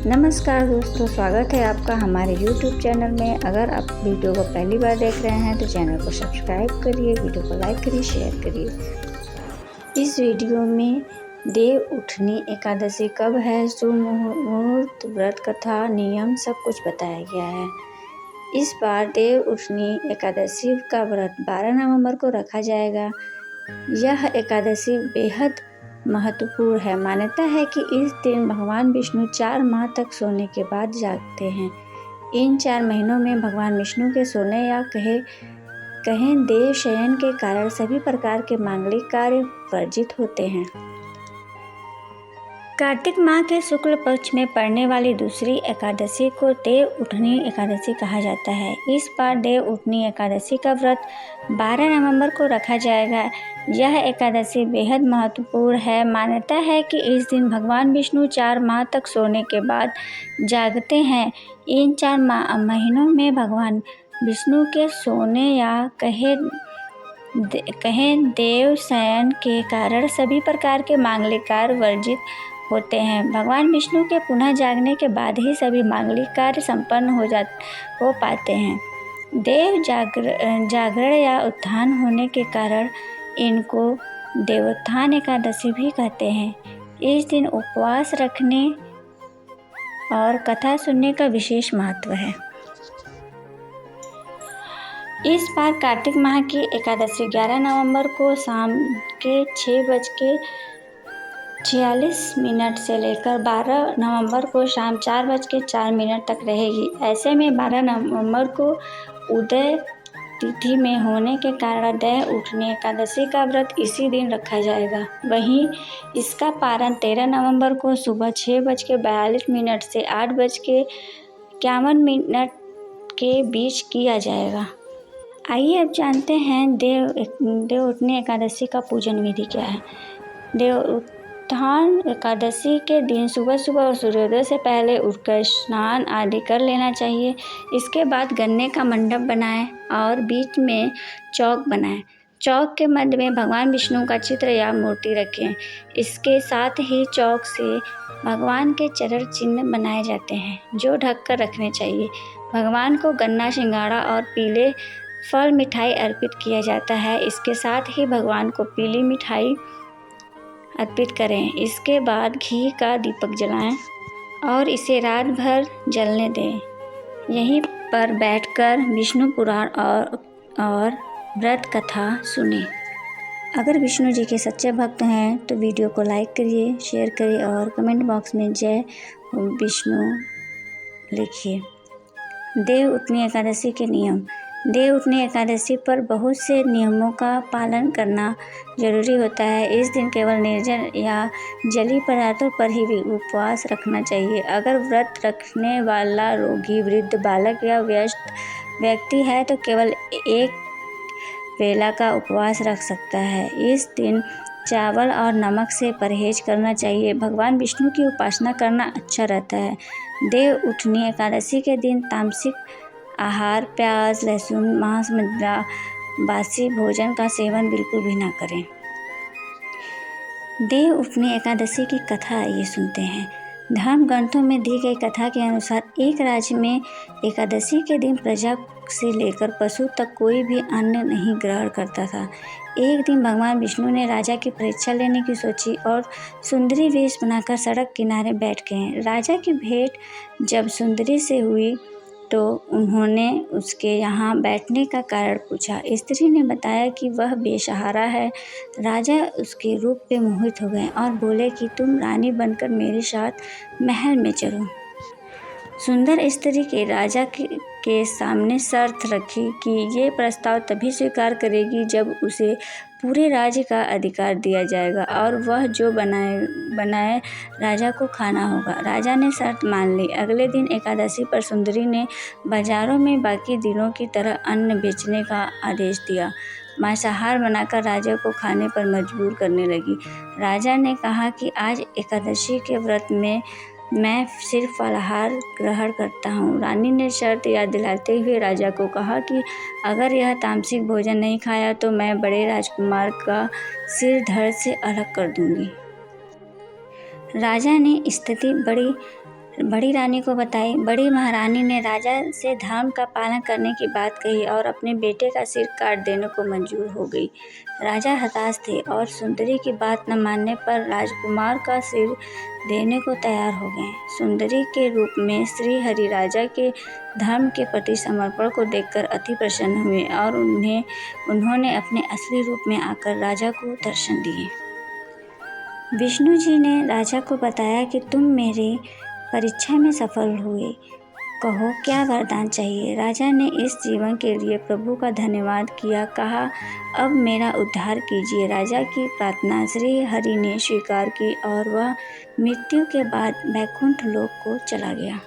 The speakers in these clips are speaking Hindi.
नमस्कार दोस्तों, स्वागत है आपका हमारे YouTube चैनल में। अगर आप वीडियो को पहली बार देख रहे हैं तो चैनल को सब्सक्राइब करिए, वीडियो को लाइक करिए, शेयर करिए। इस वीडियो में देव उठनी एकादशी कब है, शुभ मुहूर्त, व्रत कथा, नियम सब कुछ बताया गया है। इस बार देव उठनी एकादशी का व्रत 12 नवंबर को रखा जाएगा। यह एकादशी बेहद महत्वपूर्ण है। मान्यता है कि इस दिन भगवान विष्णु 4 माह तक सोने के बाद जागते हैं। इन 4 महीनों में भगवान विष्णु के सोने या कहें देव शयन के कारण सभी प्रकार के मांगलिक कार्य वर्जित होते हैं। कार्तिक माह के शुक्ल पक्ष में पड़ने वाली दूसरी एकादशी को देव उठनी एकादशी कहा जाता है। इस बार देव उठनी एकादशी का व्रत 12 नवंबर को रखा जाएगा। यह एकादशी बेहद महत्वपूर्ण है। मान्यता है कि इस दिन भगवान विष्णु 4 माह तक सोने के बाद जागते हैं। इन 4 महीनों में भगवान विष्णु के सोने या कहें देव शयन के कारण सभी प्रकार के मांगलिक कार्य वर्जित होते हैं। भगवान विष्णु के पुनः जागने के बाद ही सभी मांगलिक कार्य संपन्न हो पाते हैं। देव जागरण या उत्थान होने के कारण इनको देवोत्थान एकादशी भी कहते हैं। इस दिन उपवास रखने और कथा सुनने का विशेष महत्व है। इस बार कार्तिक माह की एकादशी 11 नवंबर को शाम के 6:46 से लेकर 12 नवंबर को शाम 4:04 तक रहेगी। ऐसे में 12 नवंबर को उदय तिथि में होने के कारण देव उठनी एकादशी का व्रत इसी दिन रखा जाएगा। वहीं इसका पारण 13 नवंबर को सुबह 6:42 से 8:51 के बीच किया जाएगा। आइए अब जानते हैं देव उठनी एकादशी का पूजन विधि क्या है। देव उत्थान एकादशी के दिन सुबह सुबह सूर्योदय से पहले उठकर स्नान आदि कर लेना चाहिए। इसके बाद गन्ने का मंडप बनाएं और बीच में चौक बनाएं। चौक के मध्य में भगवान विष्णु का चित्र या मूर्ति रखें। इसके साथ ही चौक से भगवान के चरण चिन्ह बनाए जाते हैं जो ढककर रखने चाहिए। भगवान को गन्ना, सिंघाड़ा और पीले फल मिठाई अर्पित किया जाता है। इसके साथ ही भगवान को पीली मिठाई अर्पित करें। इसके बाद घी का दीपक जलाएं और इसे रात भर जलने दें। यहीं पर बैठकर विष्णु पुराण और व्रत कथा सुनें। अगर विष्णु जी के सच्चे भक्त हैं तो वीडियो को लाइक करिए, शेयर करिए और कमेंट बॉक्स में जय विष्णु लिखिए। देव उठनी एकादशी के नियम। देव उठनी एकादशी पर बहुत से नियमों का पालन करना जरूरी होता है। इस दिन केवल निर्जल या जलीय पदार्थों पर ही उपवास रखना चाहिए। अगर व्रत रखने वाला रोगी, वृद्ध, बालक या वयस्क व्यक्ति है तो केवल एक वेला का उपवास रख सकता है। इस दिन चावल और नमक से परहेज करना चाहिए। भगवान विष्णु की उपासना करना अच्छा रहता है। देव उठनी एकादशी के दिन तामसिक आहार, प्याज, लहसुन, मांस, मदिरा, बासी भोजन का सेवन बिल्कुल भी ना करें। देव उठनी एकादशी की कथा आइए सुनते हैं। धर्म ग्रंथों में दी गई कथा के अनुसार एक राज्य में एकादशी के दिन प्रजा से लेकर पशु तक कोई भी अन्न नहीं ग्रहण करता था। एक दिन भगवान विष्णु ने राजा की परीक्षा लेने की सोची और सुंदरी वेश बनाकर सड़क किनारे बैठ गए। राजा की भेंट जब सुंदरी से हुई तो उन्होंने उसके यहाँ बैठने का कारण पूछा। स्त्री ने बताया कि वह बेसहारा है। राजा उसके रूप पे मोहित हो गए और बोले कि तुम रानी बनकर मेरे साथ महल में चलो। सुंदर स्त्री के राजा के सामने शर्त रखी कि ये प्रस्ताव तभी स्वीकार करेगी जब उसे पूरे राज्य का अधिकार दिया जाएगा और वह जो बनाए राजा को खाना होगा। राजा ने शर्त मान ली। अगले दिन एकादशी पर सुंदरी ने बाजारों में बाकी दिनों की तरह अन्न बेचने का आदेश दिया। मांसाहार बनाकर राजा को खाने पर मजबूर करने लगी। राजा ने कहा कि आज एकादशी के व्रत में मैं सिर्फ फलाहार ग्रहण करता हूँ। रानी ने शर्त याद दिलाते हुए राजा को कहा कि अगर यह तामसिक भोजन नहीं खाया तो मैं बड़े राजकुमार का सिर धड़ से अलग कर दूंगी। राजा ने स्थिति बड़ी बड़ी रानी को बताई। बड़ी महारानी ने राजा से धर्म का पालन करने की बात कही और अपने बेटे का सिर काट देने को मंजूर हो गई। राजा हताश थे और सुंदरी की बात न मानने पर राजकुमार का सिर देने को तैयार हो गए। सुंदरी के रूप में श्री हरि राजा के धर्म के प्रति समर्पण को देखकर अति प्रसन्न हुए और उन्होंने अपने असली रूप में आकर राजा को दर्शन दिए। विष्णु जी ने राजा को बताया कि तुम मेरी परीक्षा में सफल हुए, कहो क्या वरदान चाहिए। राजा ने इस जीवन के लिए प्रभु का धन्यवाद किया, कहा अब मेरा उद्धार कीजिए। राजा की प्रार्थना श्री हरि ने स्वीकार की और वह मृत्यु के बाद वैकुंठ लोक को चला गया।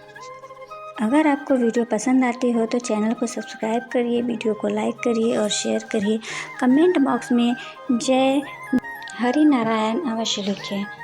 अगर आपको वीडियो पसंद आती हो तो चैनल को सब्सक्राइब करिए, वीडियो को लाइक करिए और शेयर करिए। कमेंट बॉक्स में जय हरि नारायण अवश्य लिखें।